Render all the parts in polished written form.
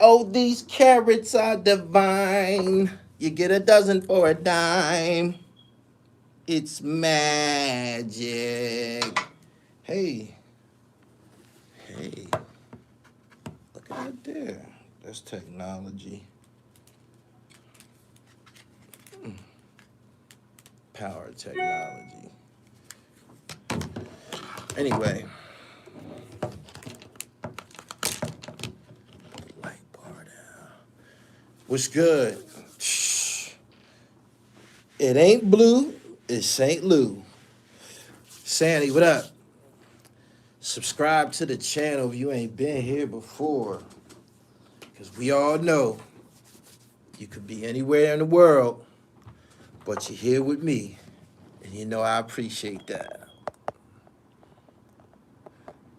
Oh, these carrots are divine. You get a dozen for a dime. It's magic. Hey, hey, look at that there. That's technology. Power technology. Anyway, light bar down. What's good? It ain't blue, it's St. Lou. Sandy, what up? Subscribe to the channel if you ain't been here before. Because we all know you could be anywhere in the world, but you're here with me. And you know I appreciate that.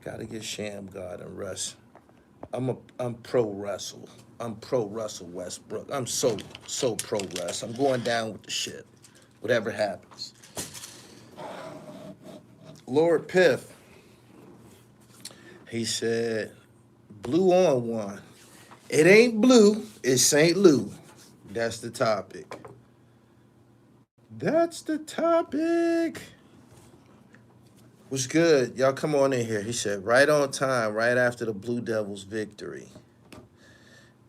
Gotta get Sham God and Russ. I'm pro Russell. I'm pro Russell Westbrook. I'm so pro Russ. I'm going down with the ship. Whatever happens. Lord Piff, he said, blue on one. It ain't blue, it's St. Lou. That's the topic. That's the topic. What's good? Y'all come on in here. He said, right on time, right after the Blue Devils victory.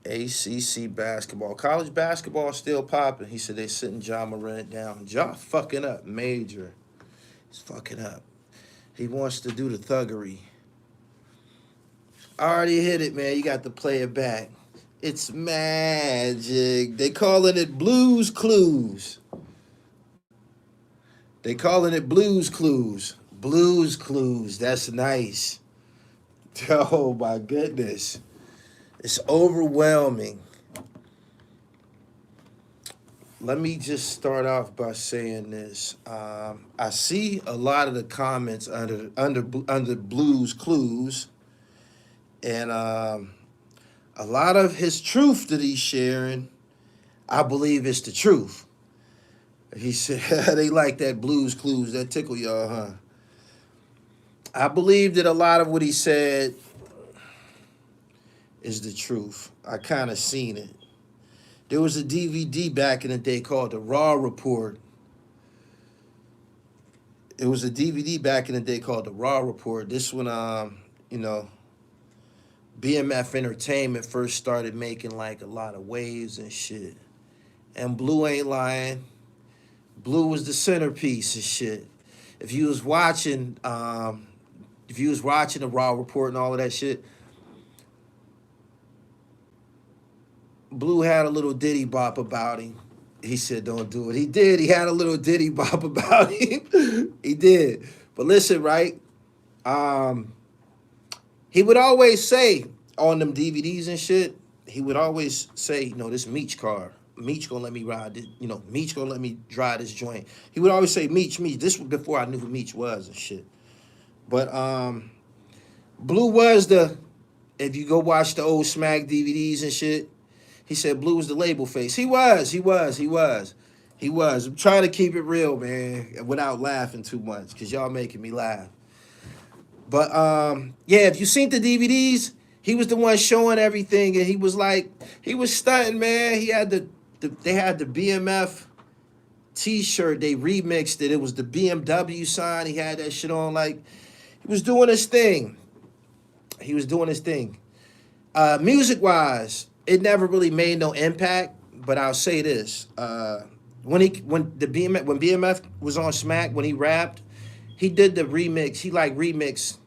ACC basketball. College basketball still popping. He said they sitting Ja Morant down. Ja fucking up, major. He's fucking up. He wants to do the thuggery. I already hit it, man. You got to play it back. It's magic. They calling it Blues Clues. They calling it Blues Clues. Blues Clues. That's nice. Oh my goodness. It's overwhelming. Let me just start off by saying this. I see a lot of the comments under Blues Clues, and a lot of his truth that he's sharing, I believe it's the truth. He said they like that Blues Clues, that tickle y'all, huh? I believe that a lot of what he said is the truth. I kind of seen it. There was a DVD back in the day called The Raw Report. It was a DVD back in the day called The Raw Report. This one, BMF Entertainment first started making like a lot of waves and shit. And Blue ain't lying. Blue was the centerpiece and shit. If you was watching, The Raw Report and all of that shit, Blue had a little ditty bop about him. He said, don't do it. He did. He had a little ditty bop about him. He did. But listen, right? He would always say on them DVDs and shit, he would always say, this Meech car. Meech gonna let me ride this, Meech gonna let me drive this joint. He would always say, Meech. This was before I knew who Meech was and shit. But Blue was if you go watch the old Smack DVDs and shit, he said Blue was the label face. He was. I'm trying to keep it real, man, without laughing too much, because y'all making me laugh. But if you seen the DVDs, he was the one showing everything, and he was stunting, man. He had they had the BMF t-shirt, they remixed it. It was the BMW sign. He had that shit on, he was doing his thing. Music-wise, it never really made no impact, but I'll say this. When BMF was on Smack, when he rapped, he did the remix. He remixed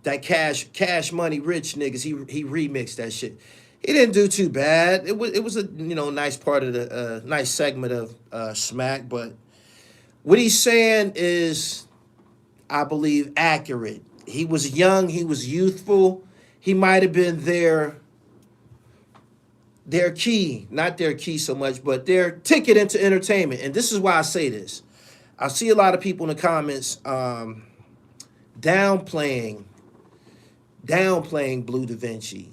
that Cash Money Rich niggas. He remixed that shit. He didn't do too bad. It was a nice part of the nice segment of Smack, but what he's saying is, I believe, accurate. He was young, he was youthful. He might have been their key, not their key so much, but their ticket into entertainment. And this is why I say this. I see a lot of people in the comments downplaying Blue Da Vinci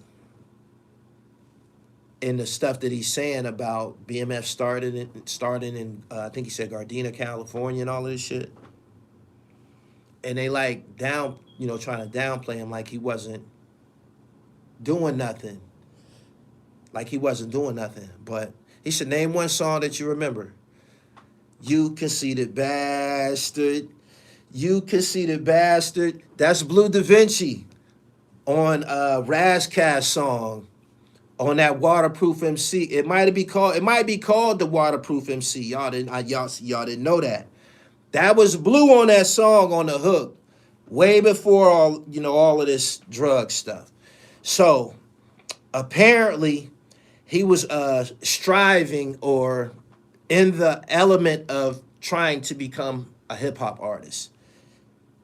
and the stuff that he's saying about BMF starting in I think he said Gardena, California, and all of this shit. And they trying to downplay him like he wasn't doing nothing. like he wasn't doing nothing. But he said, name one song that you remember. You conceited bastard. You conceited bastard. That's Bleu Da Vinci on Razcast song on that Waterproof MC. It might be called the Waterproof MC. Y'all didn't know that. That was Bleu on that song on the hook, way before all of this drug stuff. So apparently he was striving or in the element of trying to become a hip hop artist,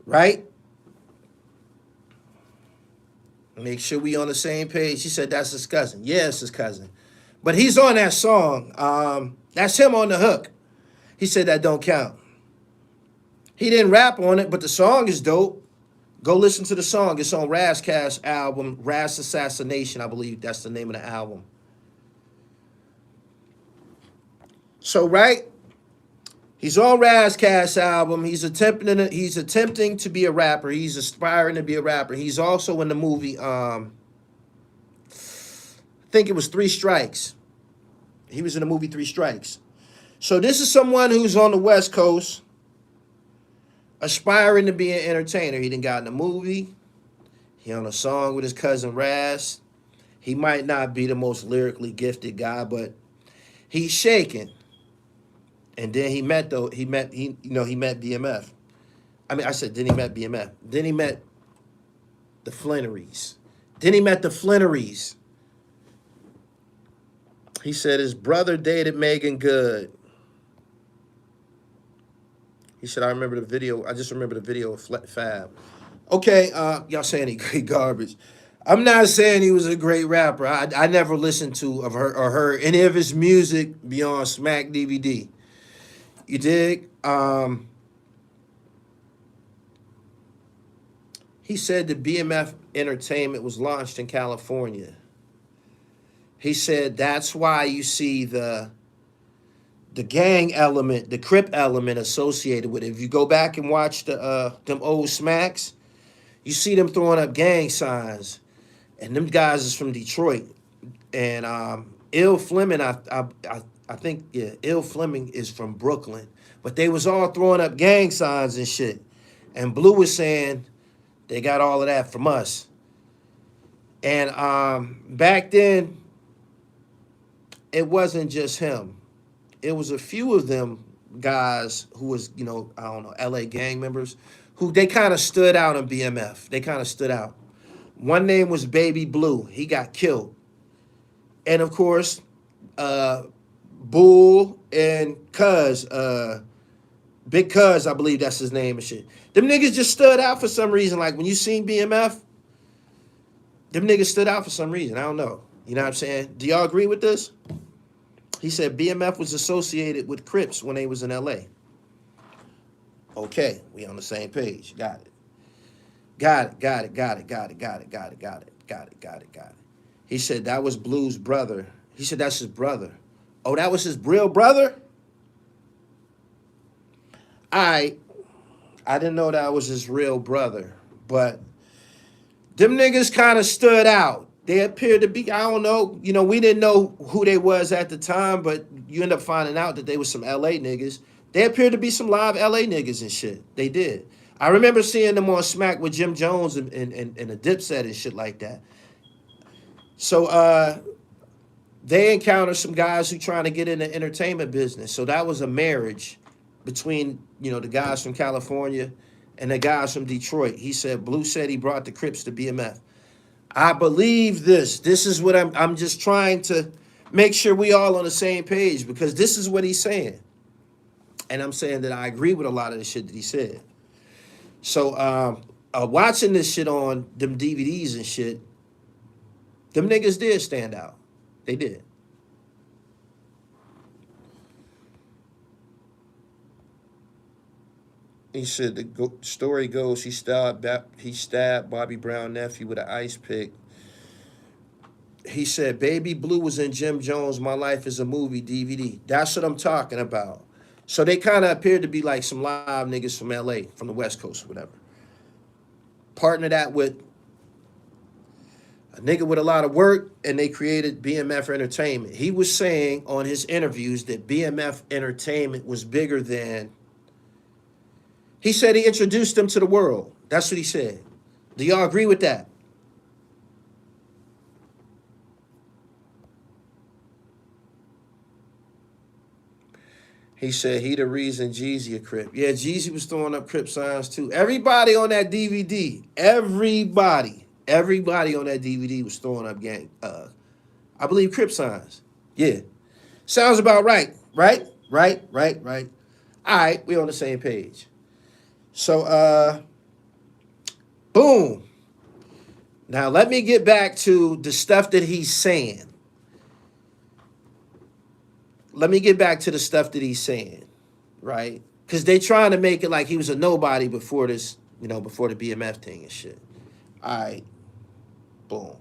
right? Make sure we on the same page. He said that's his cousin. Yeah, it's his cousin. But he's on that song. That's him on the hook. He said that don't count. He didn't rap on it, but the song is dope. Go listen to the song. It's on Razcast album, Raz Assassination, I believe that's the name of the album. So, right? He's on Razcast album. He's attempting to be a rapper. He's aspiring to be a rapper. He's also in the movie, I think it was 3 Strikes. He was in the movie 3 Strikes. So this is someone who's on the West Coast, aspiring to be an entertainer. He done got in the movie. He on a song with his cousin Raz. He might not be the most lyrically gifted guy, but he's shaking. And then he met BMF. I mean, I said, then he met BMF. Then he met the Flannerys. He said his brother dated Megan Good. He said, I remember the video. I just remember the video of Fab. Okay, y'all saying he great garbage. I'm not saying he was a great rapper. I never listened to or heard any of his music beyond Smack DVD. You dig? He said the BMF Entertainment was launched in California. He said that's why you see the gang element, the Crip element associated with it. If you go back and watch them old smacks, you see them throwing up gang signs. And them guys is from Detroit. And Ill Fleming, I think, yeah, Ill Fleming is from Brooklyn. But they was all throwing up gang signs and shit. And Bleu was saying they got all of that from us. And back then, it wasn't just him. It was a few of them guys who was, I don't know, LA gang members, who they kind of stood out in BMF. They kind of stood out. One name was Baby Bleu. He got killed. And of course, Bull and Cuz, Big Cuz, I believe that's his name and shit. Them niggas just stood out for some reason. Like when you seen BMF, them niggas stood out for some reason. I don't know. You know what I'm saying? Do y'all agree with this? He said BMF was associated with Crips when they was in LA. Okay, we on the same page. Got it. Got it. He said that was Blue's brother. He said that's his brother. Oh, that was his real brother? I didn't know that was his real brother, but them niggas kind of stood out. They appeared to be, I don't know, we didn't know who they was at the time, but you end up finding out that they was some LA niggas. They appeared to be some live LA niggas and shit. They did. I remember seeing them on Smack with Jim Jones and a Dipset and shit like that. So they encountered some guys who trying to get in the entertainment business. So that was a marriage between, the guys from California and the guys from Detroit. He said, Bleu said he brought the Crips to BMF. I believe this. This is what I'm just trying to make sure we all on the same page, because this is what he's saying. And I'm saying that I agree with a lot of the shit that he said. So watching this shit on them DVDs and shit, them niggas did stand out. They did. He said the story goes he stabbed Bobby Brown nephew with an ice pick. He said Baby Bleu was in Jim Jones' My Life is a Movie DVD. That's what I'm talking about. So they kind of appeared to be like some live niggas from LA, from the West Coast or whatever. Partner that with A nigga with a lot of work, and they created BMF Entertainment. He was saying on his interviews that BMF Entertainment was bigger than. He said he introduced them to the world. That's what he said. Do y'all agree with that? He said he the reason Jeezy a Crip. Yeah, Jeezy was throwing up Crip signs too. Everybody on that DVD, everybody on that DVD was throwing up gang. I believe Crip signs. Yeah, sounds about right. Right. All right, we on the same page. So, boom. Now let me get back to the stuff that he's saying. Let me get back to the stuff that he's saying, right? Because they trying to make it like he was a nobody before this, before the BMF thing and shit. All right, boom.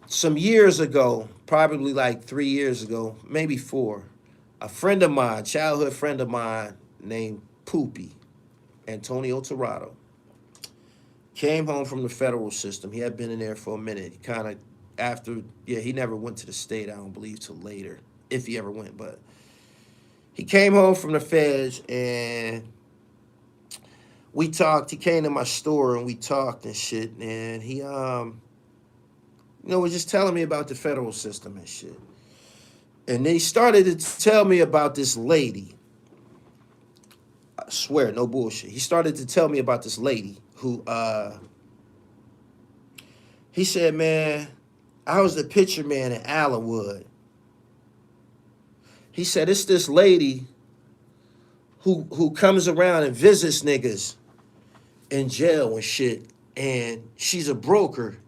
Some years ago, probably like 3 years ago, maybe 4, a friend of mine, childhood friend of mine named Poopy, Antonio Torrado, came home from the federal system. He had been in there for a minute. He kind of, he never went to the state, I don't believe, till later, if he ever went. But he came home from the feds, and we talked. He came to my store, and we talked and shit. And he, was just telling me about the federal system and shit. And then he started to tell me about this lady. I swear, no bullshit. He started to tell me about this lady who, he said, man, I was the picture man in Allenwood. He said, it's this lady who comes around and visits niggas in jail and shit, and she's a broker. I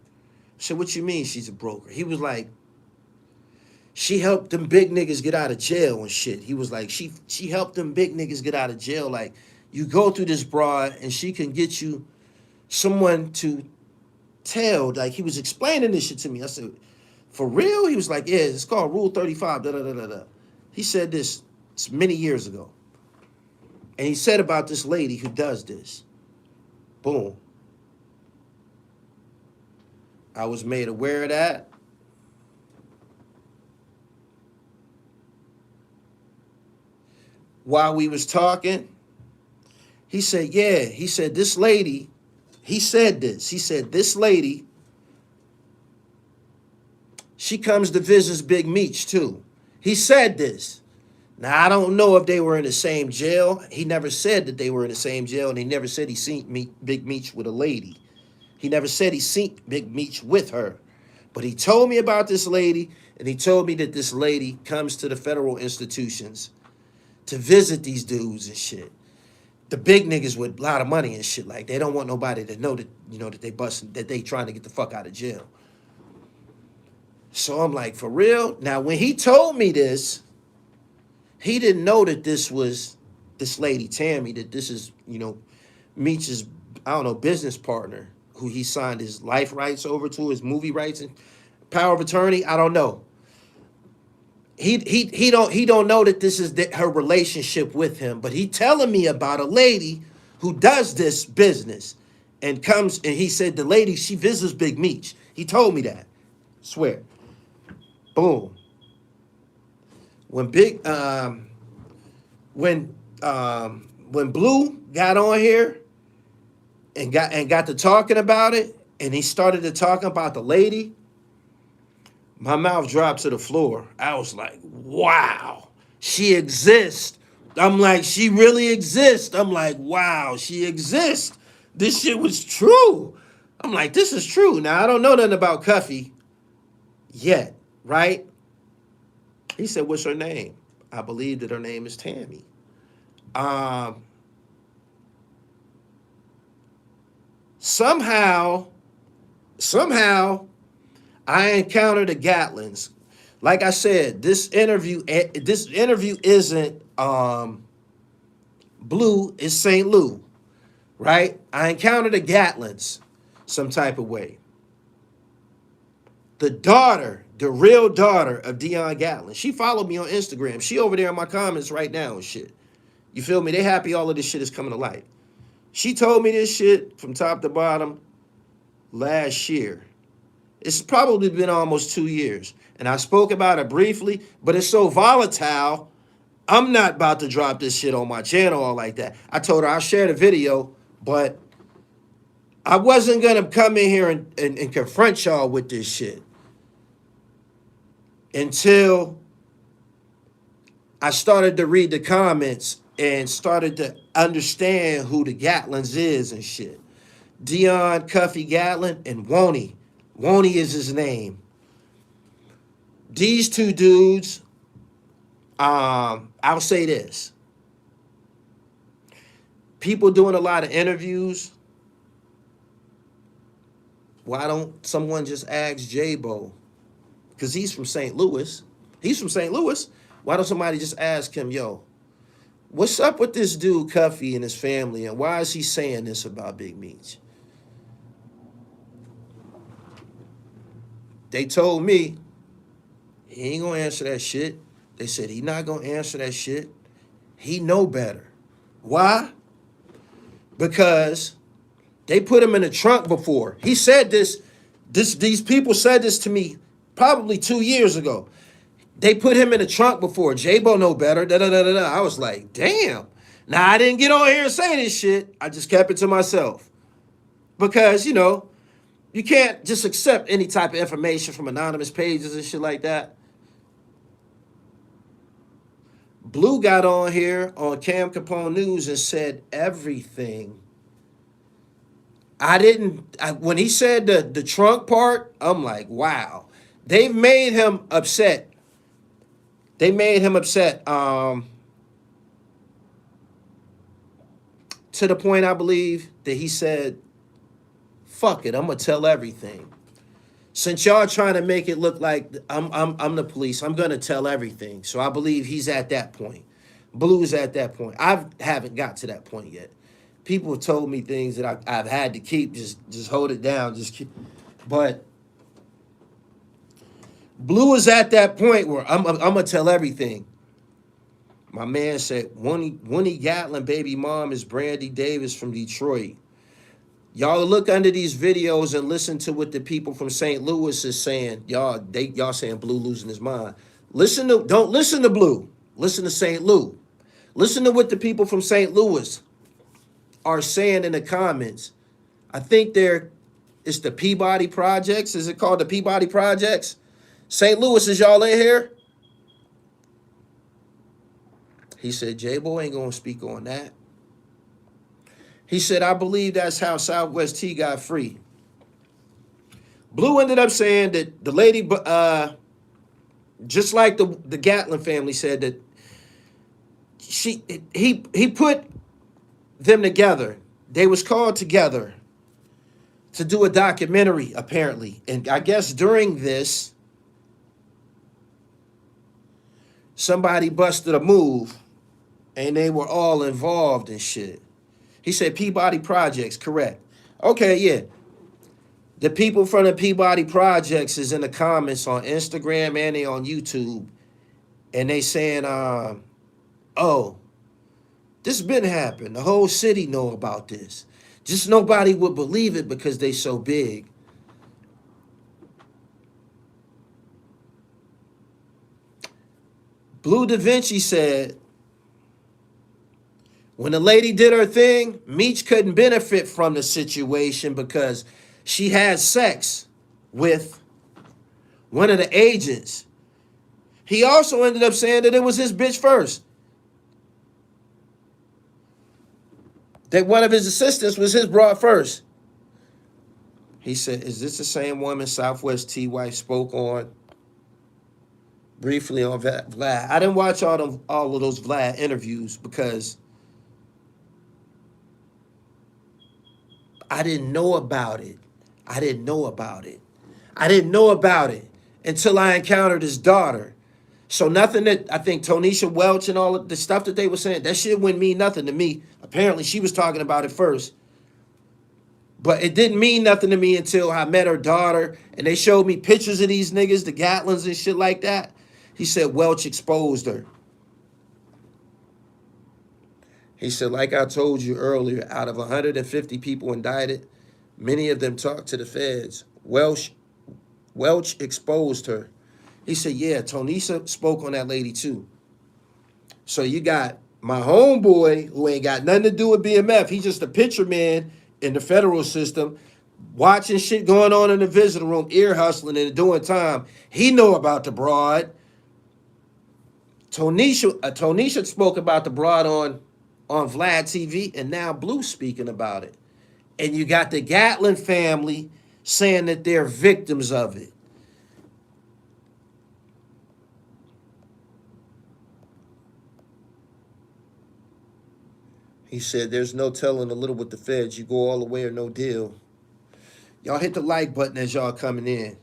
said, what you mean she's a broker? He was like, she helped them big niggas get out of jail and shit. He was like, she helped them big niggas get out of jail. Like, you go through this broad, and she can get you someone to tell. Like, he was explaining this shit to me. I said, for real? He was like, yeah, it's called Rule 35, da-da-da-da-da. He said this many years ago. And he said about this lady who does this. Boom. I was made aware of that. While we was talking, he said, yeah, he said, this lady, he said this. He said, this lady, she comes to visit Big Meech too. He said this. Now, I don't know if they were in the same jail. He never said that they were in the same jail, and he never said he seen Big Meech with a lady. He never said he seen Big Meech with her. But he told me about this lady, and he told me that this lady comes to the federal institutions to visit these dudes and shit. The big niggas with a lot of money and shit. Like, they don't want nobody to know that, that they busting, that they trying to get the fuck out of jail. So I'm like, for real? Now, when he told me this, he didn't know that this was this lady, Tammy, that this is, Meech's, business partner, who he signed his life rights over to, his movie rights and power of attorney. I don't know. He don't know that this is her relationship with him, but he telling me about a lady who does this business and comes, and he said the lady, she visits Big Meech. He told me that. Swear. Boom. When when Bleu got on here and got to talking about it, and he started to talk about the lady, my mouth dropped to the floor. I was like, wow, she exists. I'm like, she really exists. I'm like, wow, she exists. This shit was true. I'm like, this is true. Now, I don't know nothing about Cuffy yet, right? He said, what's her name? I believe that her name is Tammy. Somehow, I encountered the Gatlins. Like I said, this interview isn't Bleu, it's St. Lou, right? I encountered the Gatlins some type of way. The daughter, the real daughter of Dion Gatlin, she followed me on Instagram. She over there in my comments right now and shit. You feel me? They happy all of this shit is coming to light. She told me this shit from top to bottom last year. It's probably been almost 2 years. And I spoke about it briefly, but it's so volatile, I'm not about to drop this shit on my channel all like that. I told her I'll share the video, but I wasn't going to come in here and confront y'all with this shit until I started to read the comments and started to understand who the Gatlins is and shit. Dion Cuffy Gatlin and Woney. Woney is his name. These two dudes, I'll say this. People doing a lot of interviews. Why don't someone just ask J-Bo? Because he's from St. Louis. He's from St. Louis. Why don't somebody just ask him, yo, what's up with this dude Cuffy and his family, and why is he saying this about Big Meech? They told me he ain't gonna answer that shit. They said he not gonna answer that shit. He know better. Why? Because they put him in the trunk before. He said this, these people said this to me probably 2 years ago. They put him in the trunk before. J-Bo know better. Da-da-da-da-da. I was like, damn. Now, I didn't get on here and say this shit. I just kept it to myself. Because, you know, you can't just accept any type of information from anonymous pages and shit like that. Bleu got on here on Cam Capone News and said everything. When he said the trunk part, I'm like, wow. They've made him upset. They made him upset to the point, I believe, that he said, fuck it, I'm going to tell everything. Since y'all trying to make it look like I'm the police, I'm going to tell everything. So I believe he's at that point. Blue's at that point. I haven't got to that point yet. People have told me things that I've had to keep, just hold it down, just keep. But Bleu is at that point where I'm gonna tell everything. My man said, Winnie Gatlin baby mom is Brandy Davis from Detroit. Y'all look under these videos and listen to what the people from St. Louis is saying. Y'all saying Bleu losing his mind. Don't listen to Bleu. Listen to St. Louis. Listen to what the people from St. Louis are saying in the comments. I think it's the Peabody Projects. Is it called the Peabody Projects? St. Louis, is y'all in here? He said, J-Bo ain't going to speak on that. He said, I believe that's how Southwest T got free. Bleu ended up saying that the lady, just like the Gatlin family said, that he put them together. They was called together to do a documentary, apparently. And I guess during this, somebody busted a move, and they were all involved in shit. He said Peabody Projects, correct. Okay, yeah. The people from the Peabody Projects is in the comments on Instagram and they on YouTube, and they saying, oh, this been happening. The whole city know about this. Just nobody would believe it because they so big. Bleu Da Vinci said, when the lady did her thing, Meech couldn't benefit from the situation because she had sex with one of the agents. He also ended up saying that it was his bitch first. That one of his assistants was his broad first. He said, is this the same woman Southwest T wife spoke on briefly on Vlad? I didn't watch all of those Vlad interviews because I didn't know about it. I didn't know about it until I encountered his daughter. So nothing that I think Tonisha Welch and all of the stuff that they were saying, that shit wouldn't mean nothing to me. Apparently she was talking about it first. But it didn't mean nothing to me until I met her daughter and they showed me pictures of these niggas, the Gatlins and shit like that. He said Welch exposed her. He said, like I told you earlier, out of 150 people indicted, many of them talked to the feds. Welch exposed her. He said, yeah, Tonisa spoke on that lady too. So you got my homeboy who ain't got nothing to do with BMF. He's just a picture man in the federal system, watching shit going on in the visitor room, ear hustling and doing time. He know about the broad. Tonisha spoke about the broad on Vlad TV, and now Bleu speaking about it. And you got the Gatlin family saying that they're victims of it. He said, there's no telling a little with the feds. You go all the way or no deal. Y'all hit the like button as y'all coming in.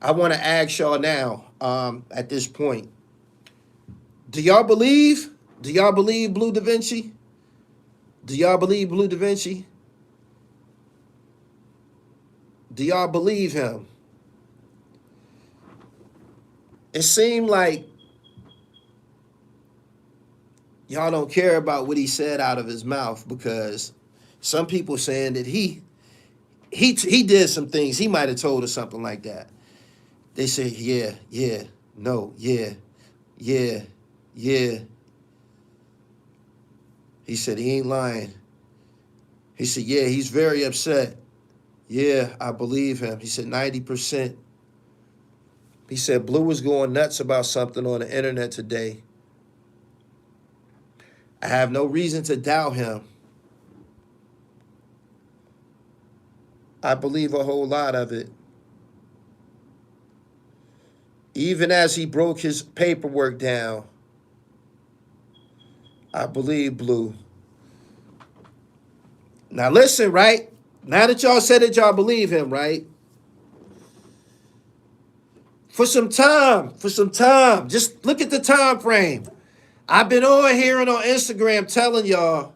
I want to ask y'all now, at this point, do y'all believe? Do y'all believe Bleu Da Vinci? Do y'all believe Bleu Da Vinci? Do y'all believe him? It seemed like y'all don't care about what he said out of his mouth, because some people saying that he did some things. He might have told us something like that. They say, yeah, no, yeah. He said he ain't lying. He said, yeah, he's very upset. Yeah, I believe him. He said 90%. He said Bleu was going nuts about something on the internet today. I have no reason to doubt him. I believe a whole lot of it. Even as he broke his paperwork down, I believe Bleu. Now listen, right? Now that y'all said that y'all believe him, right? For some time, just look at the time frame. I've been on here and on Instagram telling y'all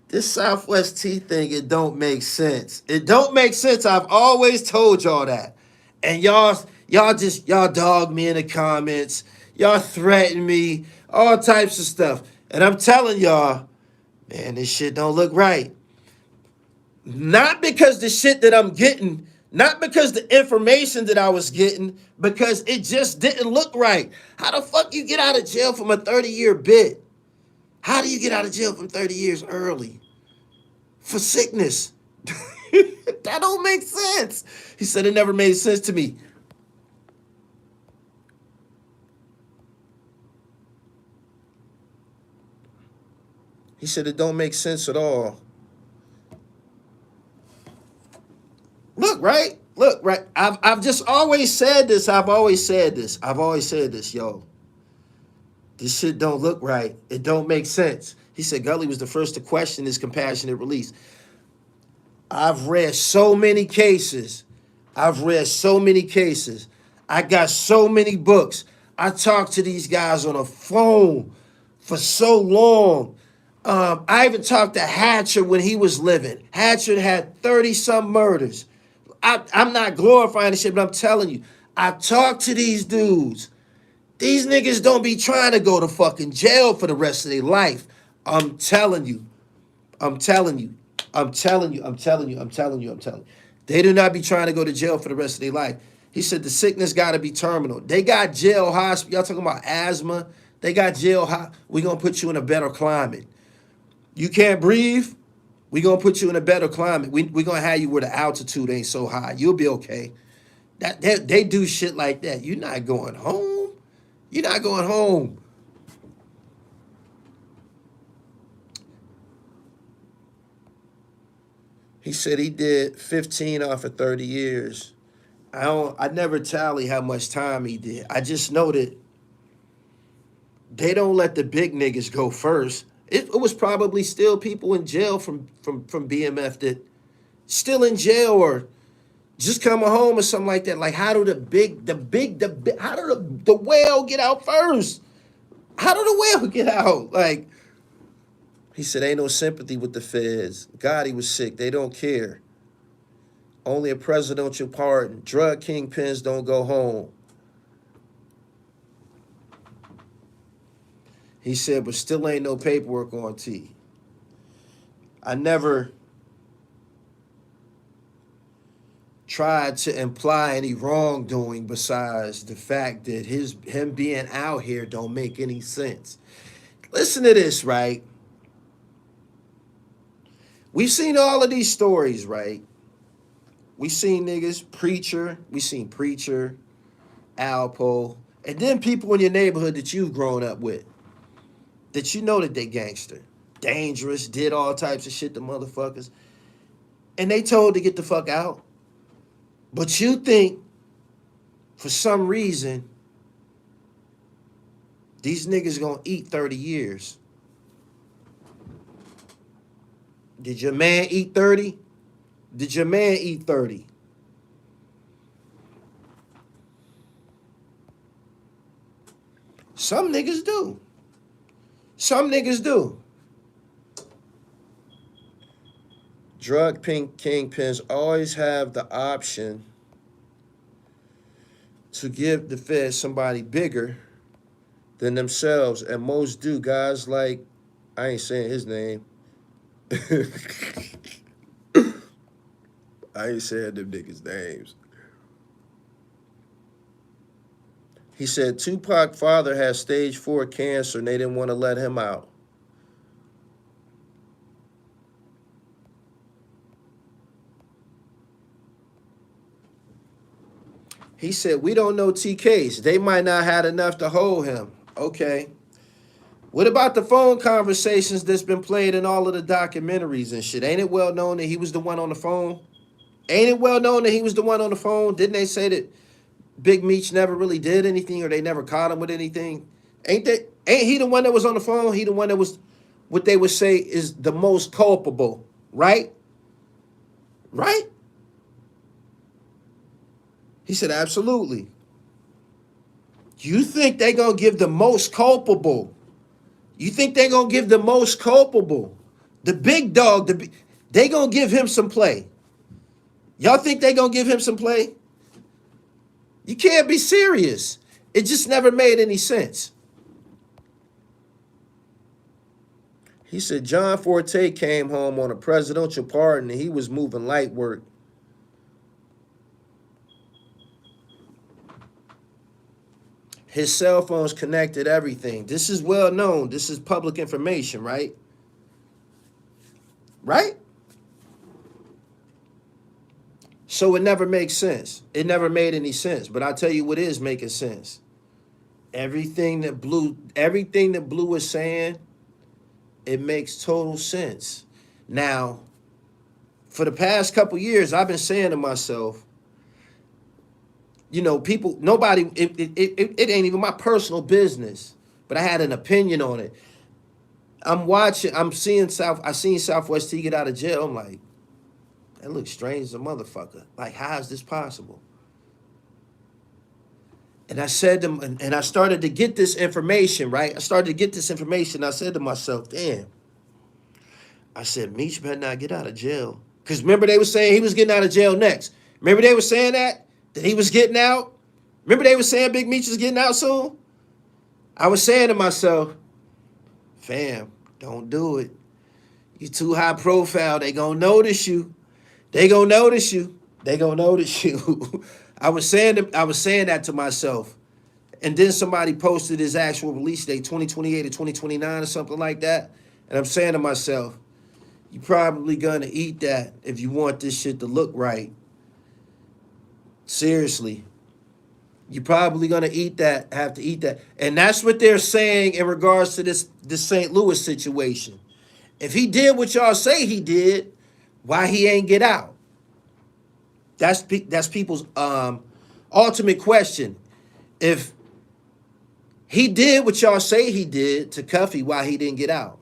this Southwest T thing, it don't make sense. It don't make sense. I've always told y'all that. And y'all dog me in the comments. Y'all threaten me, all types of stuff. And I'm telling y'all, man, this shit don't look right. Not because the shit that I'm getting, not because the information that I was getting, because it just didn't look right. How the fuck you get out of jail from a 30-year bit? How do you get out of jail from 30 years early? For sickness. That don't make sense. He said it never made sense to me. He said it don't make sense at all. Look, right? Look, right? I've just always said this. I've always said this, yo. This shit don't look right. It don't make sense. He said Gully was the first to question his compassionate release. I've read so many cases. I got so many books. I talked to these guys on the phone for so long. I even talked to Hatcher when he was living. Hatcher had 30-some murders. I'm not glorifying this shit, but I'm telling you, I talked to these dudes. These niggas don't be trying to go to fucking jail for the rest of their life. I'm telling you. They do not be trying to go to jail for the rest of their life. He said the sickness got to be terminal. They got jail hospital. Y'all talking about asthma? They got jail. We're going to put you in a better climate. You can't breathe? We're going to put you in a better climate. We're going to have you where the altitude ain't so high. You'll be okay. They do shit like that. You're not going home. You're not going home. He said he did 15 off of 30 years. I never tally how much time he did. I just know that they don't let the big niggas go first. It was probably still people in jail from BMF that still in jail or just coming home or something like that. Like, how do how do the whale get out first? How do the whale get out? Like, he said, ain't no sympathy with the feds. God, he was sick. They don't care. Only a presidential pardon. Drug kingpins don't go home. He said, but still ain't no paperwork on T. I never tried to imply any wrongdoing besides the fact that him being out here don't make any sense. Listen to this, right? We've seen all of these stories, right? We seen niggas, Preacher, Alpo, and then people in your neighborhood that you've grown up with, that you know that they gangster, dangerous, did all types of shit to motherfuckers, and they told to get the fuck out. But you think, for some reason, these niggas gonna eat 30 years. Did your man eat 30? Did your man eat 30? Some niggas do. Some niggas do. Drug kingpins always have the option to give the Fed somebody bigger than themselves, and most do. Guys like, I ain't saying his name. I ain't saying them niggas' names. He said Tupac's father had stage 4 cancer and they didn't want to let him out. He said, we don't know TK's. They might not have enough to hold him. Okay. What about the phone conversations that's been played in all of the documentaries and shit? Ain't it well known that he was the one on the phone? Ain't it well known that he was the one on the phone? Didn't they say that Big Meech never really did anything or they never caught him with anything? Ain't he the one that was on the phone? He the one that was what they would say is the most culpable, right? Right? He said, absolutely. You think they gonna give the most culpable? You think they gonna give the most culpable? The big dog, they gonna give him some play. Y'all think they gonna give him some play? You can't be serious. It just never made any sense. He said John Forte came home on a presidential pardon and he was moving light work. His cell phones connected everything. This is well known. This is public information, right? Right? So it never makes sense. It never made any sense. But I'll tell you what is making sense. Everything that Bleu is saying, it makes total sense. Now, for the past couple years, I've been saying to myself, you know, people, nobody, it ain't even my personal business, but I had an opinion on it. I seen Southwest T get out of jail. I'm like, that looks strange as a motherfucker. Like, how is this possible? And I said to him, and I started to get this information, right? I said to myself, damn. I said, Meech better not get out of jail. Because remember they were saying he was getting out of jail next. Remember they were saying that he was getting out? Remember they were saying Big Meech was getting out soon? I was saying to myself, fam, don't do it. You too high profile. They gonna notice you. They gonna notice you. I was saying that to myself. And then somebody posted his actual release date, 2028 or 2029 or something like that. And I'm saying to myself, you probably gonna eat that if you want this shit to look right. Seriously. You're probably gonna have to eat that. And that's what they're saying in regards to this St. Louis situation. If he did what y'all say he did, why he ain't get out? That's people's ultimate question. If he did what y'all say he did to Cuffy, why he didn't get out?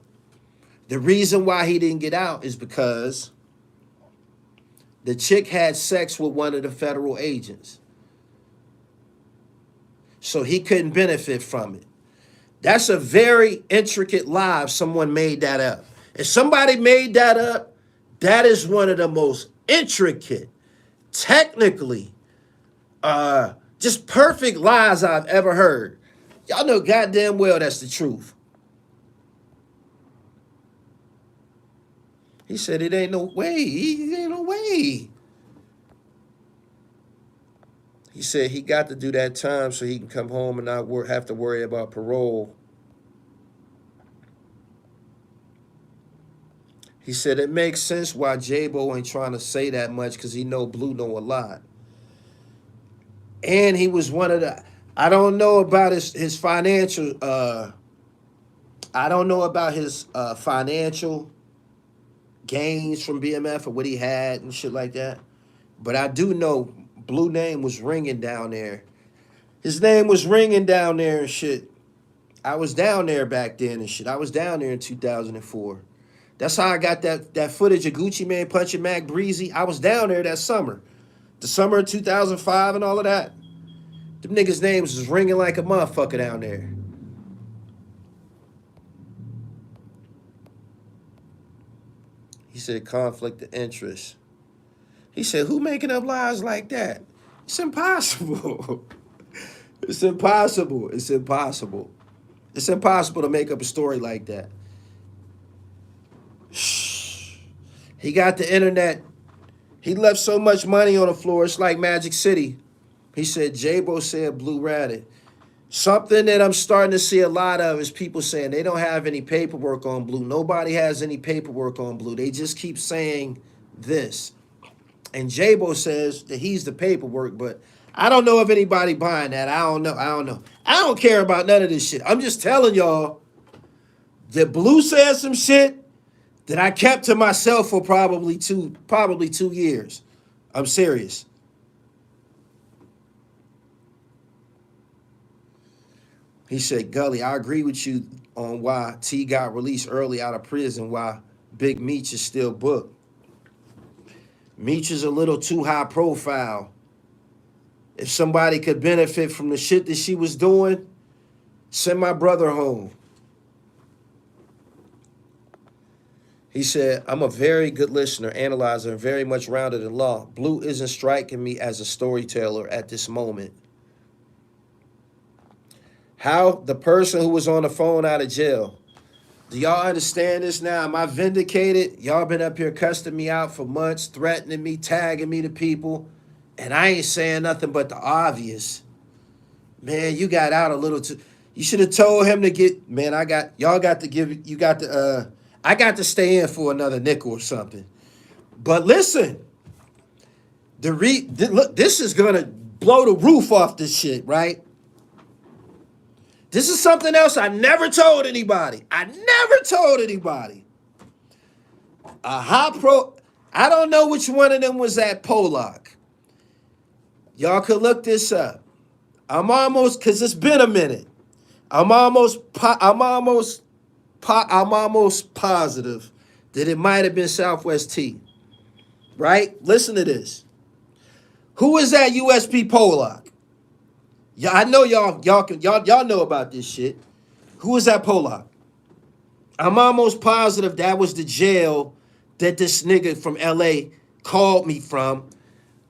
The reason why he didn't get out is because the chick had sex with one of the federal agents. So he couldn't benefit from it. That's a very intricate lie if someone made that up. If somebody made that up, that is one of the most intricate, technically, just perfect lies I've ever heard. Y'all know goddamn well that's the truth. He said, it ain't no way. It ain't no way. He said he got to do that time so he can come home and not have to worry about parole. He said it makes sense why J-Bo ain't trying to say that much because he know Bleu know a lot. And he was one of the, I don't know about his financial, I don't know about his financial gains from BMF or what he had and shit like that. But I do know Bleu name was ringing down there. His name was ringing down there and shit. I was down there back then and shit. I was down there in 2004. That's how I got that footage of Gucci Mane punching Mac Breezy. I was down there that summer. The summer of 2005 and all of that. Them niggas' names was ringing like a motherfucker down there. He said conflict of interest. He said, who making up lies like that? It's impossible. It's impossible. It's impossible. It's impossible to make up a story like that. He got the internet. He left so much money on the floor, it's like Magic City. He said, J-Bo said Bleu ratted. Something that I'm starting to see a lot of is people saying they don't have any paperwork on Bleu. Nobody has any paperwork on Bleu. They just keep saying this. And J-Bo says that he's the paperwork, but I don't know if anybody buying that. I don't know. I don't care about none of this shit. I'm just telling y'all that Bleu said some shit that I kept to myself for probably 2 years. I'm serious. He said, Gully, I agree with you on why T got released early out of prison, why Big Meech is still booked. Meech is a little too high profile. If somebody could benefit from the shit that she was doing, send my brother home. He said, I'm a very good listener, analyzer, and very much rounded in law. Bleu isn't striking me as a storyteller at this moment. How the person who was on the phone out of jail. Do y'all understand this now? Am I vindicated? Y'all been up here cussing me out for months, threatening me, tagging me to people, and I ain't saying nothing but the obvious. Man, you got out a little too. You should have told him to get, man, I got to stay in for another nickel or something. But listen, look, this is gonna blow the roof off this shit, right? This is something else I never told anybody. I don't know which one of them was at Pollock. Y'all could look this up. I'm almost, because it's been a minute. I'm almost positive that it might have been Southwest T. Right? Listen to this. Who is at USP Pollock? Yeah, I know y'all know about this shit. Who was at Pollock? I'm almost positive that was the jail that this nigga from LA called me from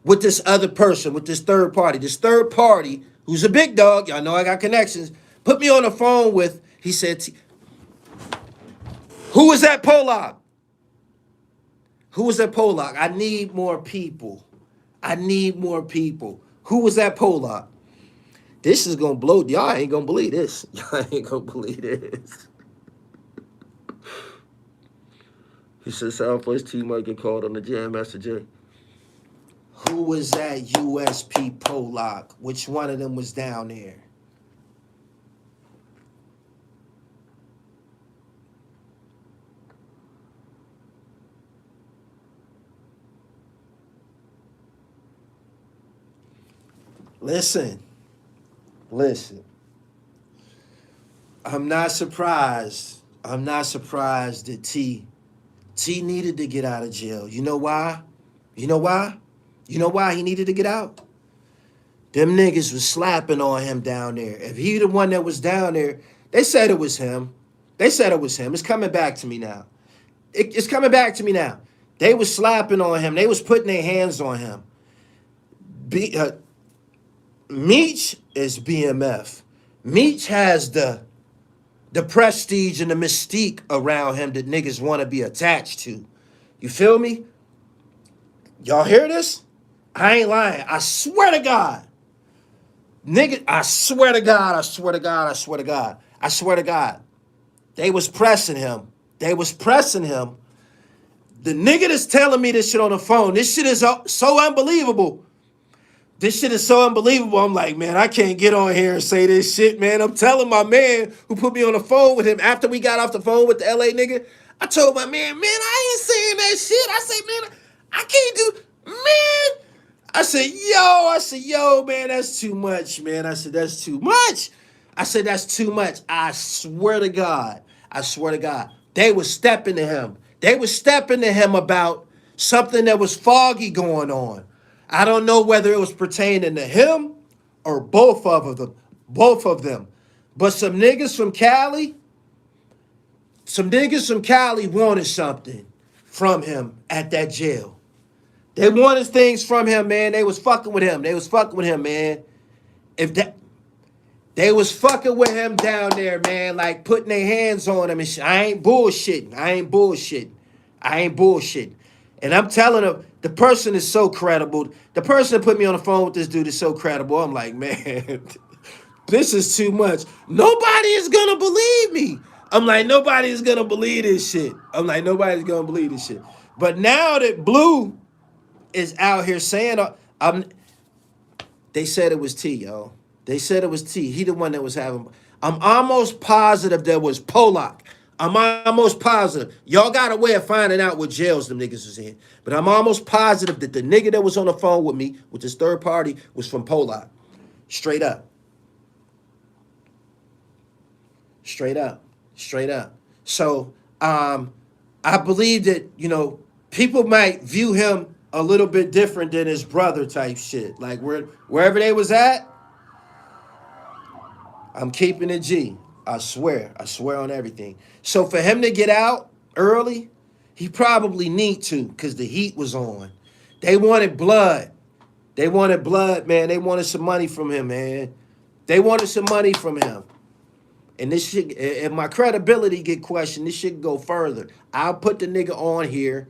with this other person, with this third party. This third party, who's a big dog, y'all know I got connections, put me on the phone with, he said, who was at Pollock? Who was at Pollock? I need more people. Who was at Pollock? This is going to blow. Y'all ain't going to believe this. He said Southwest T might get called on the Jam Master J. Who was at USP Pollock? Which one of them was down there? Listen. I'm not surprised that T needed to get out of jail. You know why? You know why he needed to get out? Them niggas was slapping on him down there. If he the one that was down there, they said it was him. It's coming back to me now. It's coming back to me now. They was slapping on him. They was putting their hands on him. Meech is BMF. Meech has the prestige and the mystique around him that niggas want to be attached to. You feel me? Y'all hear this? I ain't lying. I swear to God. Nigga, I swear to God, I swear to God, I swear to God. I swear to God. They was pressing him. They was pressing him. The nigga that's telling me this shit on the phone, this shit is so unbelievable. This shit is so unbelievable. I'm like, man, I can't get on here and say this shit, man. I'm telling my man who put me on the phone with him after we got off the phone with the LA nigga. I told my man, I ain't saying that shit. I say, man, I can't do, man. I said, yo, man, that's too much, man. I said, that's too much. I said, that's too much. I swear to God. I swear to God. They was stepping to him. They was stepping to him about something that was foggy going on. I don't know whether it was pertaining to him or both of them. Both of them. But some niggas from Cali wanted something from him at that jail. They wanted things from him, man. They was fucking with him. They was fucking with him, man. If that They was fucking with him down there, man, like putting their hands on him and shit. I ain't bullshitting. I ain't bullshitting. I ain't bullshitting. And I'm telling him, the person is so credible. The person that put me on the phone with this dude is so credible. I'm like, man, this is too much. Nobody is gonna believe me. I'm like, nobody's gonna believe this shit. I'm like, nobody's gonna believe this shit. But now that Bleu is out here saying, they said it was T, yo. They said it was T. He the one that was having. I'm almost positive there was Polak. I'm almost positive. Y'all got a way of finding out what jails them niggas was in. But I'm almost positive that the nigga that was on the phone with me, with this third party, was from Polak. Straight up. Straight up. Straight up. So I believe that, people might view him a little bit different than his brother type shit. Like wherever they was at, I'm keeping it G. I swear. I swear on everything. So for him to get out early, he probably need to because the heat was on. They wanted blood. They wanted blood, man. They wanted some money from him, man. They wanted some money from him. And this shit, if my credibility get questioned, this shit go further. I'll put the nigga on here.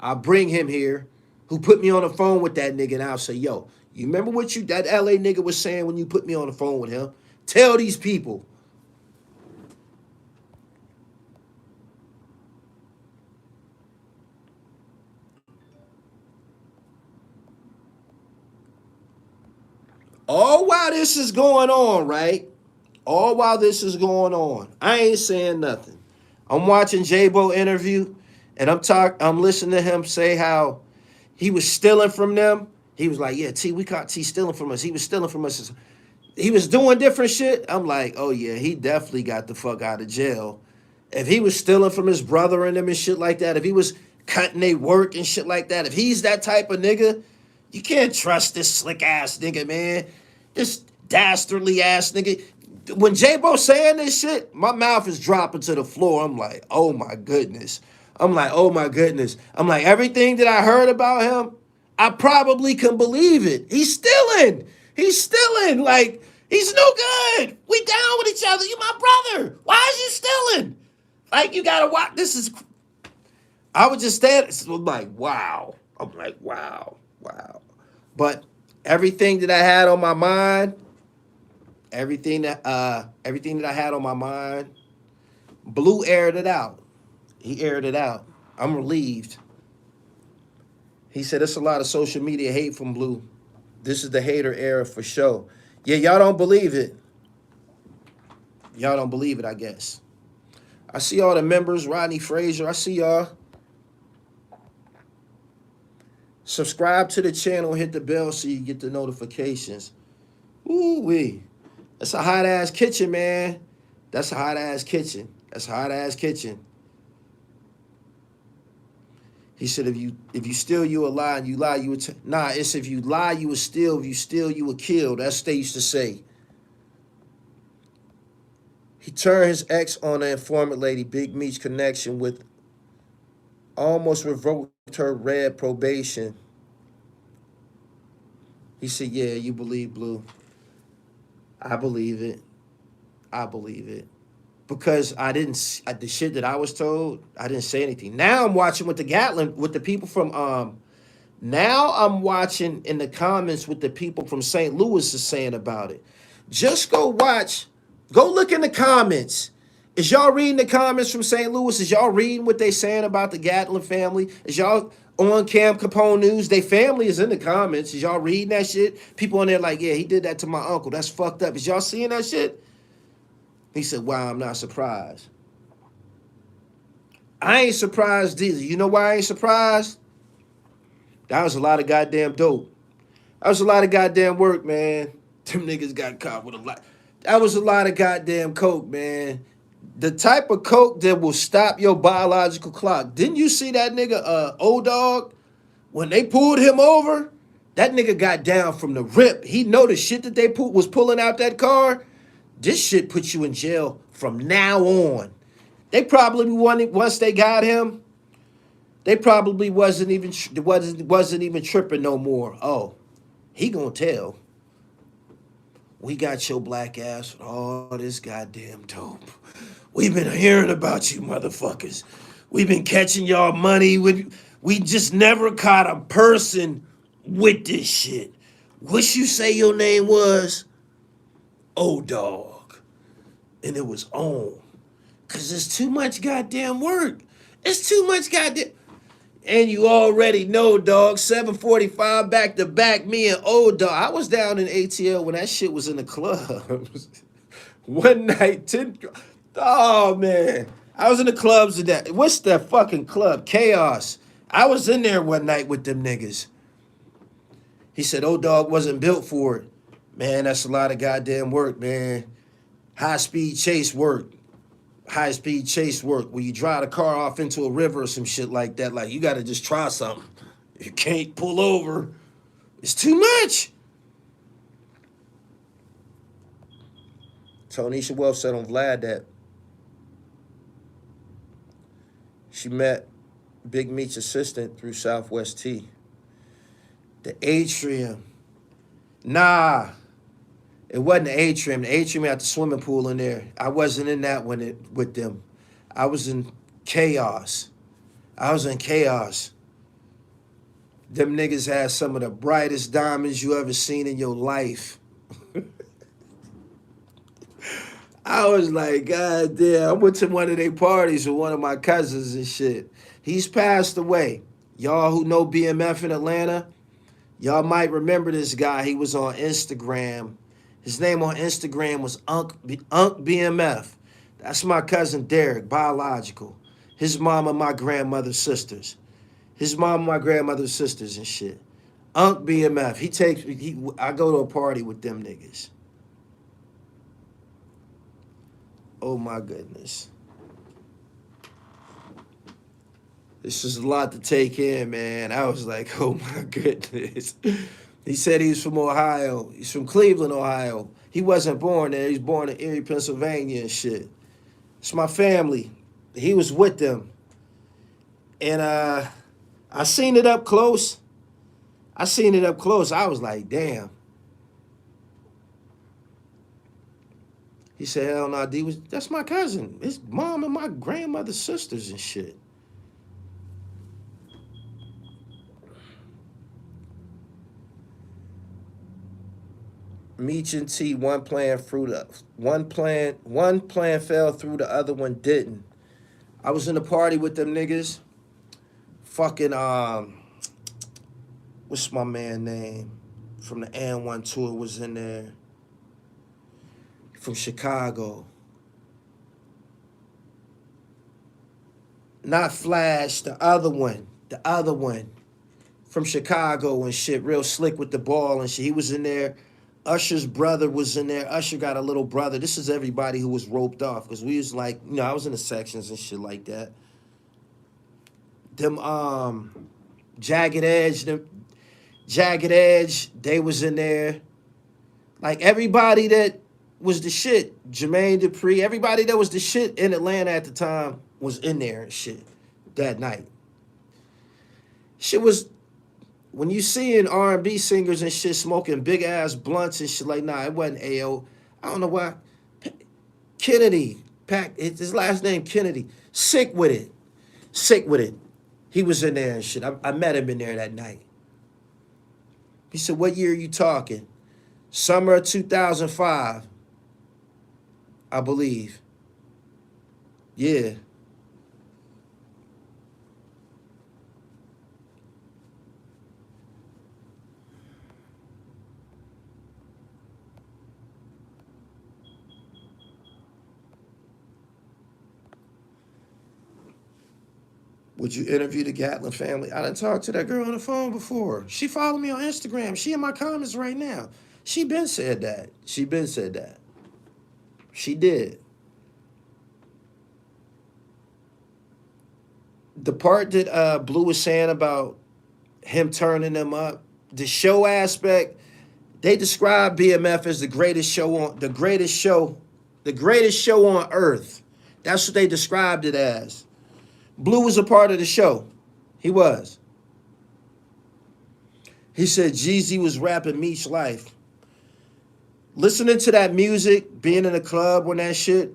I'll bring him here who put me on the phone with that nigga and I'll say, yo, you remember what that LA nigga was saying when you put me on the phone with him? Tell these people. All while this is going on, right? All while this is going on, I ain't saying nothing. I'm watching J-Bo interview, and I'm listening to him say how he was stealing from them. He was like, yeah, T, we caught T stealing from us. He was stealing from us. He was doing different shit. I'm like, oh yeah, he definitely got the fuck out of jail. If he was stealing from his brother and them and shit like that, if he was cutting their work and shit like that, if he's that type of nigga, you can't trust this slick ass nigga, man. This dastardly ass nigga. When J-Bo saying this shit, my mouth is dropping to the floor. I'm like, oh my goodness. I'm like, oh my goodness. I'm like, everything that I heard about him, I probably can believe it. He's stealing. He's stealing. Like, he's no good. We down with each other. You my brother. Why is you stealing? Like, you gotta watch. This is. I was just standing. I'm like, wow. I'm like, wow. Wow. But everything that I had on my mind, everything that I had on my mind, Bleu aired it out. He aired it out. I'm relieved. He said it's a lot of social media hate from Bleu. This is the hater era for sure. Yeah, y'all don't believe it. Y'all don't believe it, I guess. I see all the members, Rodney Frazier. I see y'all. Subscribe to the channel, hit the bell so you get the notifications. Ooh-wee. That's a hot-ass kitchen, man. That's a hot-ass kitchen. That's a hot-ass kitchen. He said, if you steal, you will lie, and you lie, you would... Nah, it's if you lie, you will steal. If you steal, you will kill. That's what they used to say. He turned his ex on the informant lady, Big Meech's connection with... Almost revoked her red probation. He said, yeah, you believe Bleu. I believe it. I believe it. because I didn't the shit that I was told. I didn't say anything. Now I'm watching with the Gatlin with the people from Now I'm watching in the comments what the people from St. Louis is saying about it. Just go watch. Go look in the comments. Is y'all reading the comments from St. Louis? Is y'all reading what they saying about the Gatlin family? Is y'all on Cam Capone News? They family is in the comments. Is y'all reading that shit? People on there like, yeah, he did that to my uncle. That's fucked up. Is y'all seeing that shit? He said, wow, I'm not surprised. I ain't surprised either. You know why I ain't surprised? That was a lot of goddamn dope. That was a lot of goddamn work, man. Them niggas got caught with a lot. That was a lot of goddamn coke, man. The type of coke that will stop your biological clock. Didn't you see that nigga, O-Dog? When they pulled him over, that nigga got down from the rip. He know the shit that they was pulling out that car. This shit puts you in jail from now on. They probably wanted, once they got him, they probably wasn't even tripping no more. Oh, he gonna tell. We got your black ass with all this goddamn dope. We've been hearing about you motherfuckers. We've been catching y'all money. We just never caught a person with this shit. What you say your name was? O-Dog. And it was on. Cause it's too much goddamn work. It's too much goddamn. And you already know, dog, 7:45 back to back, me and O-Dog. I was down in ATL when that shit was in the clubs. One night, oh man. I was in the clubs of that. What's that fucking club? Chaos. I was in there one night with them niggas. He said O-Dog wasn't built for it. Man, that's a lot of goddamn work, man. High-speed chase work. High-speed chase work where you drive the car off into a river or some shit like that. Like, you got to just try something. You can't pull over. It's too much. Tonisha Wells said on Vlad that she met Big Meat's assistant through Southwest T. The atrium. Nah. It wasn't the atrium. The atrium at the swimming pool in there. I wasn't in that one with them. I was in chaos. I was in chaos. Them niggas had some of the brightest diamonds you ever seen in your life. I was like, God damn. I went to one of their parties with one of my cousins and shit. He's passed away. Y'all who know BMF in Atlanta, y'all might remember this guy. He was on Instagram. His name on Instagram was Unk BMF. That's my cousin Derek, biological. His mom and my grandmother's sisters. His mom and my grandmother's sisters and shit. Unk BMF. I go to a party with them niggas. Oh my goodness. This is a lot to take in, man. I was like, oh my goodness. He said he was from Ohio. He's from Cleveland, Ohio. He wasn't born there. He was born in Erie, Pennsylvania and shit. It's my family. He was with them. And I seen it up close. I was like, damn. He said, hell no, that's my cousin. His mom and my grandmother's sisters and shit. Meech and T, one plan fell through, the other one didn't. I was in the party with them niggas. Fucking what's my man name? From the N1 tour was in there. From Chicago. Not Flash, the other one. From Chicago and shit, real slick with the ball and shit. He was in there. Usher's brother was in there. Usher got a little brother. This is everybody who was roped off because we was like, I was in the sections and shit like that. Them Jagged Edge, they was in there. Like everybody that was the shit, Jermaine Dupri, everybody that was the shit in Atlanta at the time was in there and shit that night. Shit was, when you seeing R&B singers and shit smoking big ass blunts and shit like, nah, it wasn't AO. I don't know why. Kennedy, His last name Kennedy. Sick with it. Sick with it. He was in there and shit. I met him in there that night. He said, what year are you talking? Summer of 2005, I believe. Yeah. Would you interview the Gatlin family? I done talked to that girl on the phone before. She followed me on Instagram. She in my comments right now. She been said that. She been said that. She did. The part that Bleu was saying about him turning them up, the show aspect, they describe BMF as the greatest show on earth. That's what they described it as. Bleu was a part of the show. He was. He said Jeezy was rapping Meech's life. Listening to that music, being in a club when that shit,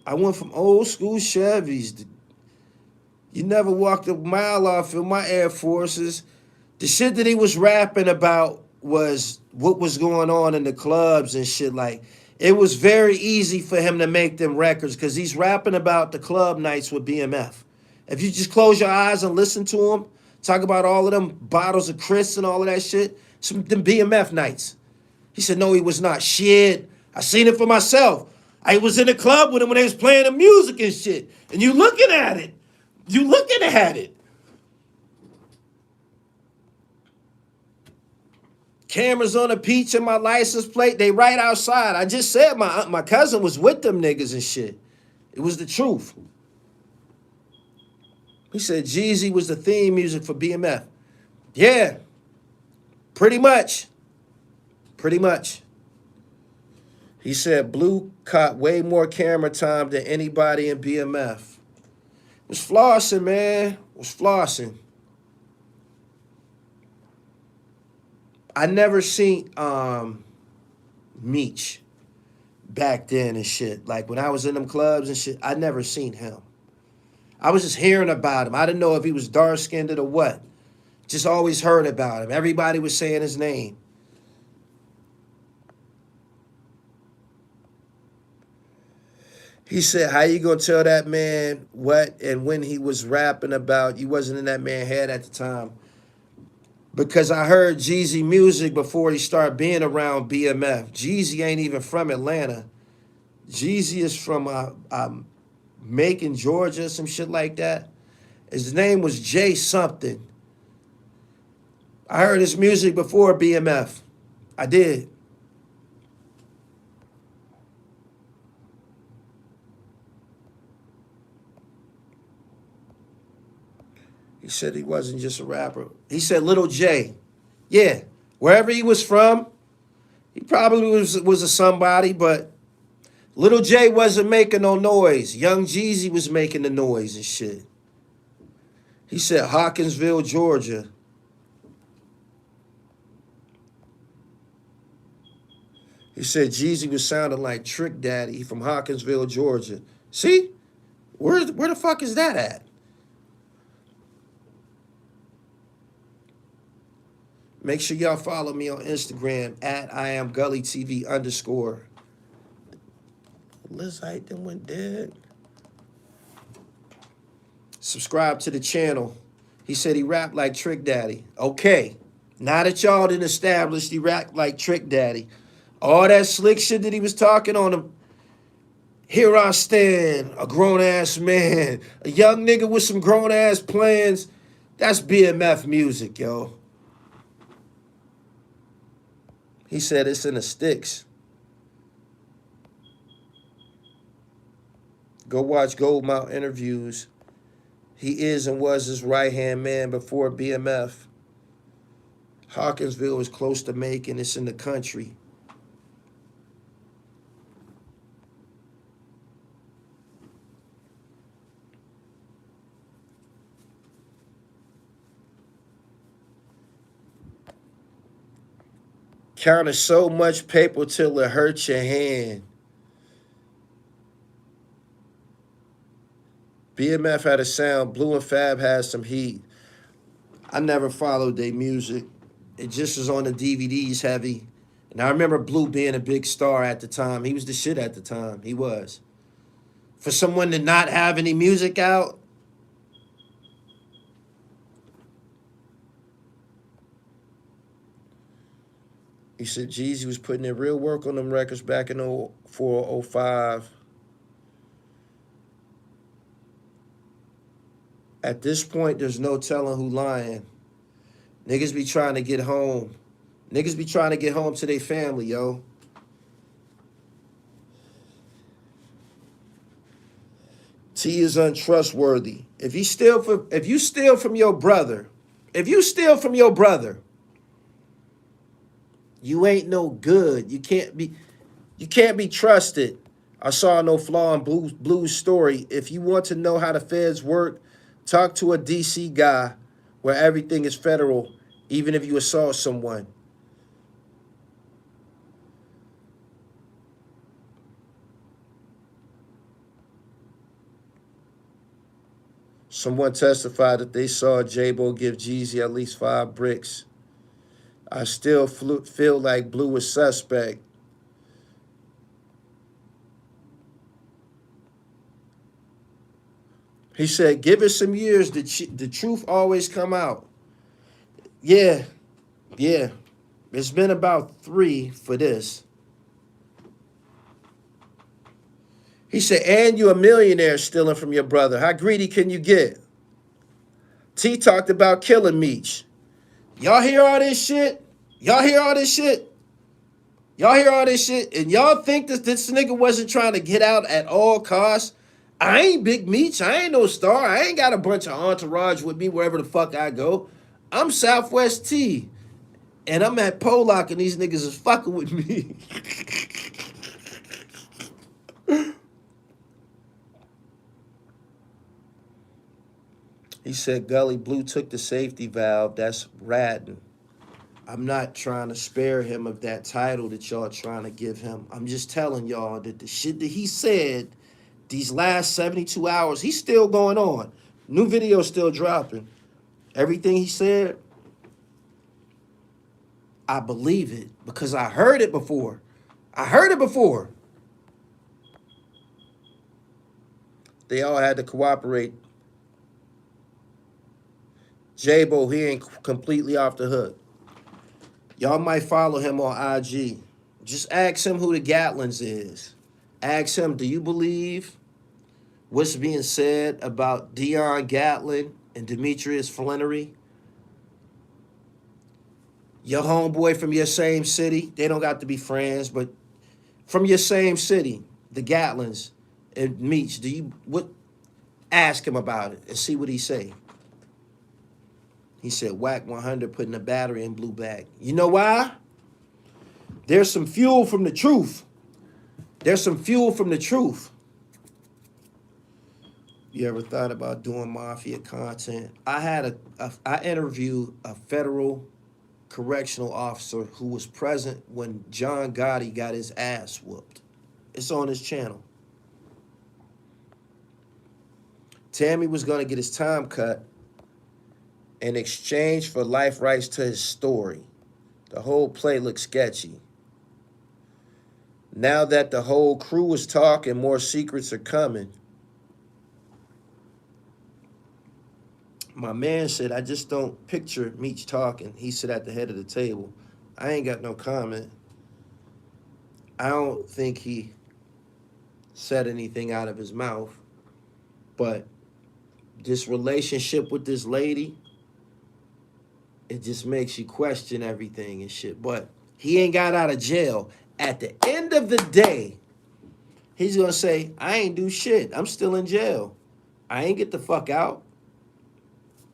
I went from old school Chevys to you never walked a mile off in my Air Forces. The shit that he was rapping about was what was going on in the clubs and shit. Like, it was very easy for him to make them records because he's rapping about the club nights with BMF. If you just close your eyes and listen to him, talk about all of them bottles of Chris and all of that shit, some them BMF nights. He said, no, he was not. Shit, I seen it for myself. I was in the club with him when they was playing the music and shit. And you looking at it. You looking at it. Cameras on the peach and my license plate, they right outside. I just said my cousin was with them niggas and shit. It was the truth. He said Jeezy was the theme music for BMF. Yeah, pretty much. Pretty much. He said Bleu caught way more camera time than anybody in BMF. Was flossing, man. Was flossing. I never seen Meech back then and shit. Like when I was in them clubs and shit, I never seen him. I was just hearing about him. I didn't know if he was dark-skinned or what. Just always heard about him. Everybody was saying his name. He said, how you gonna tell that man what and when he was rapping about? You wasn't in that man's head at the time. Because I heard Jeezy music before he started being around BMF. Jeezy ain't even from Atlanta. Jeezy is from Macon, Georgia, some shit like that. His name was Jay something. I heard his music before BMF. I did. He said he wasn't just a rapper. He said Little J. Yeah, wherever he was from, he probably was a somebody, but Little J wasn't making no noise. Young Jeezy was making the noise and shit. He said Hawkinsville, Georgia. He said Jeezy was sounding like Trick Daddy from Hawkinsville, Georgia. See? Where the fuck is that at? Make sure y'all follow me on Instagram at @IamGullyTV_. Liz Height then went dead. Subscribe to the channel. He said he rapped like Trick Daddy. Okay. Now that y'all done established he rapped like Trick Daddy, all that slick shit that he was talking on him, here I stand, a grown-ass man, a young nigga with some grown-ass plans, that's BMF music, yo. He said it's in the sticks. Go watch Goldmouth interviews. He is and was his right-hand man before BMF. Hawkinsville is close to Macon. It's in the country. Counted so much paper till it hurt your hand. BMF had a sound. Bleu and Fab had some heat. I never followed their music. It just was on the DVDs heavy. And I remember Bleu being a big star at the time. He was the shit at the time. He was. For someone to not have any music out, he said Jeezy was putting in real work on them records back in 04, 05. At this point, there's no telling who lying. Niggas be trying to get home. Niggas be trying to get home to their family, yo. T is untrustworthy. If you steal from your brother, you ain't no good. You can't be trusted. I saw no flaw in Blue's story. If you want to know how the feds work, talk to a DC guy where everything is federal, even if you assault someone. Someone testified that they saw J-Bo give Jeezy at least 5 bricks. I still feel like Bleu was suspect. He said, give it some years, the truth always come out. Yeah. It's been about 3 for this. He said, and you a millionaire stealing from your brother. How greedy can you get? T talked about killing Meech. Y'all hear all this shit? And y'all think that this nigga wasn't trying to get out at all costs? I ain't Big Meech. I ain't no star. I ain't got a bunch of entourage with me wherever the fuck I go. I'm Southwest T. And I'm at Pollock and these niggas is fucking with me. He said Gully Bleu took the safety valve. That's ratting. I'm not trying to spare him of that title that y'all trying to give him. I'm just telling y'all that the shit that he said these last 72 hours, he's still going on. New video still dropping. Everything he said, I believe it because I heard it before. They all had to cooperate. J-Bo, he ain't completely off the hook. Y'all might follow him on IG. Just ask him who the Gatlins is. Ask him, do you believe what's being said about Dion Gatlin and Demetrius Flannery? Your homeboy from your same city, they don't got to be friends, but from your same city, the Gatlins and Meech, ask him about it and see what he say. He said, whack 100, putting a battery in Blue bag. You know why? There's some fuel from the truth. You ever thought about doing mafia content? I interviewed a federal correctional officer who was present when John Gotti got his ass whooped. It's on his channel. Tammy was going to get his time cut in exchange for life rights to his story. The whole play looked sketchy. Now that the whole crew is talking, more secrets are coming. My man said, I just don't picture Meech talking. He sit at the head of the table. I ain't got no comment. I don't think he said anything out of his mouth. But this relationship with this lady, it just makes you question everything and shit. But he ain't got out of jail. At the end of the day, he's going to say, I ain't do shit. I'm still in jail. I ain't get the fuck out.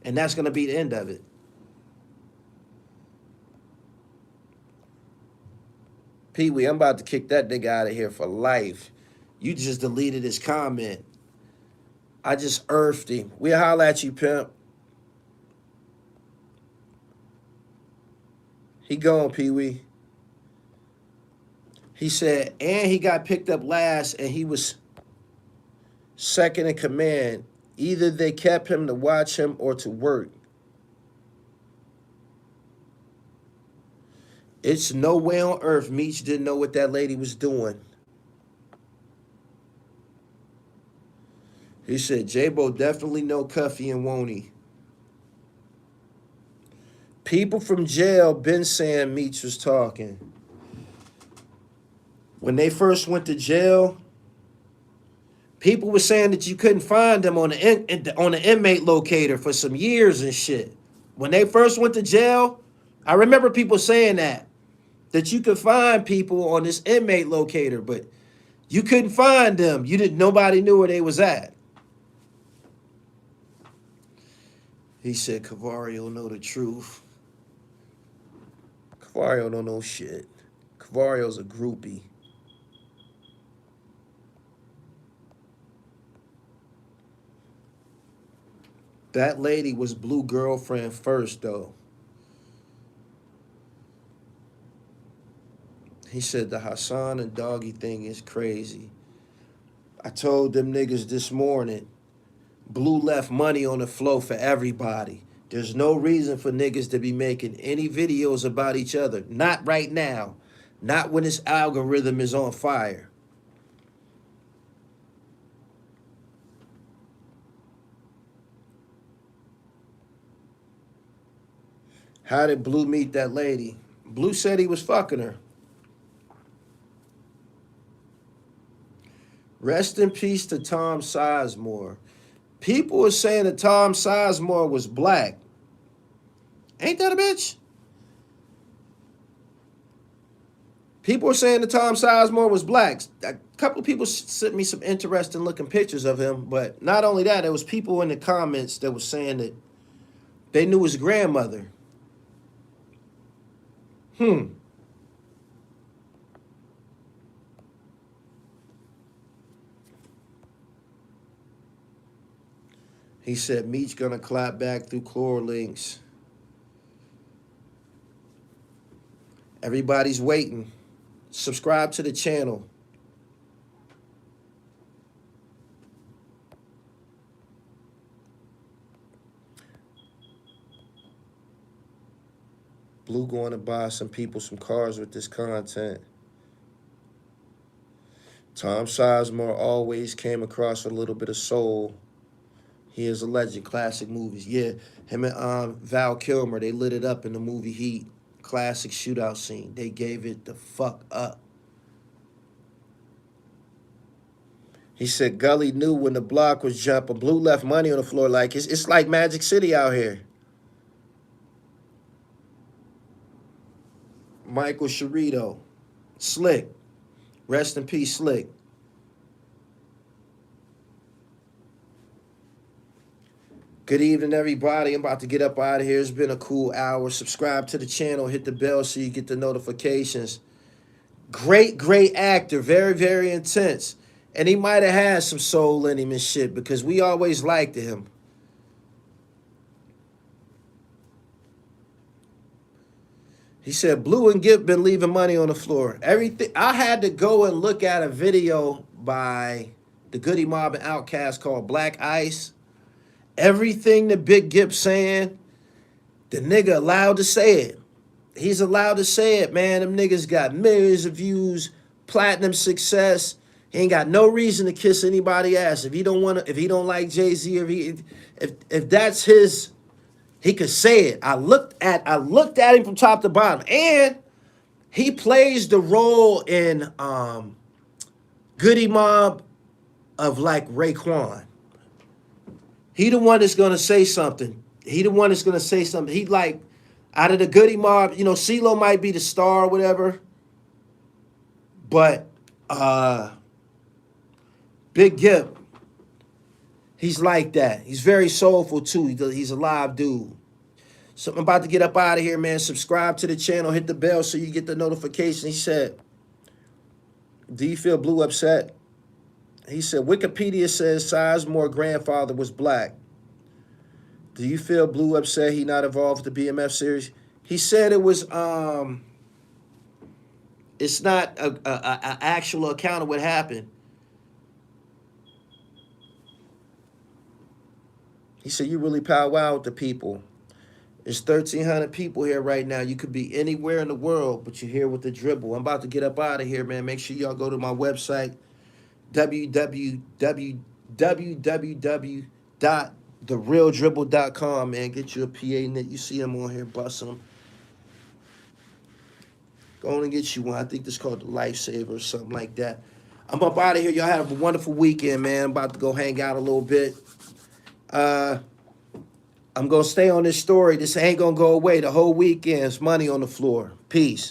And that's going to be the end of it. Pee-wee, I'm about to kick that nigga out of here for life. You just deleted his comment. I just earthed him. We'll holler at you, pimp. He gone, Pee-wee. He said, and he got picked up last, and he was second in command. Either they kept him to watch him or to work. It's no way on earth Meech didn't know what that lady was doing. He said, J-Bo definitely know Cuffy and Woney. People from jail been saying Meech was talking. When they first went to jail, people were saying that you couldn't find them on the inmate locator for some years and shit. When they first went to jail, I remember people saying that you could find people on this inmate locator, but you couldn't find them. Nobody knew where they was at. He said, Cavario know the truth. Cavario don't know shit. Cavario's a groupie. That lady was Blue girlfriend first, though. He said the Hassan and Doggy thing is crazy. I told them niggas this morning, Blue left money on the floor for everybody. There's no reason for niggas to be making any videos about each other. Not right now. Not when this algorithm is on fire. How did Blue meet that lady? Blue said he was fucking her. Rest in peace to Tom Sizemore. People were saying that Tom Sizemore was black. Ain't that a bitch? People were saying that Tom Sizemore was black. A couple of people sent me some interesting looking pictures of him, but not only that, there was people in the comments that were saying that they knew his grandmother. He said Meech gonna clap back through core links. Everybody's waiting. Subscribe to the channel. Blue going to buy some people some cars with this content. Tom Sizemore always came across a little bit of soul. He is a legend. Classic movies. Yeah, him and Val Kilmer, they lit it up in the movie Heat. Classic shootout scene. They gave it the fuck up. He said Gully knew when the block was jumping. Blue left money on the floor like it's like Magic City out here. Michael Sharito. Slick. Rest in peace, Slick. Good evening, everybody. I'm about to get up out of here. It's been a cool hour. Subscribe to the channel. Hit the bell so you get the notifications. Great, great actor. Very, very intense. And he might have had some soul in him and shit because we always liked him. He said, Blue and Gipp been leaving money on the floor. Everything. I had to go and look at a video by the Goody Mob and Outkast called Black Ice. Everything that Big Gipp saying, the nigga allowed to say it. He's allowed to say it, man. Them niggas got millions of views, platinum success. He ain't got no reason to kiss anybody ass. If he don't want to, if he don't like Jay-Z, if that's his, he could say it. I looked at him from top to bottom. And he plays the role in Goody Mob of like Raekwon. He the one that's gonna say something. He the one that's gonna say something. He like, out of the Goody Mob, you know, CeeLo might be the star or whatever. But Big Gipp, he's like that. He's very soulful too. He's a live dude. So I'm about to get up out of here, man. Subscribe to the channel, hit the bell so you get the notification. He said, do you feel Blue upset? He said, Wikipedia says Sizemore grandfather was black. Do you feel Blue upset he not involved with the BMF series? He said it was, it's not a actual account of what happened. He said, you really powwow with the people. There's 1,300 people here right now. You could be anywhere in the world, but you're here with the dribble. I'm about to get up out of here, man. Make sure y'all go to my website, www.therealdribble.com, man. Get you a PA knit. You see him on here, bust him. Go on and get you one. I think this is called the Lifesaver or something like that. I'm up out of here. Y'all have a wonderful weekend, man. I'm about to go hang out a little bit. I'm going to stay on this story. This ain't going to go away the whole weekend. It's money on the floor. Peace.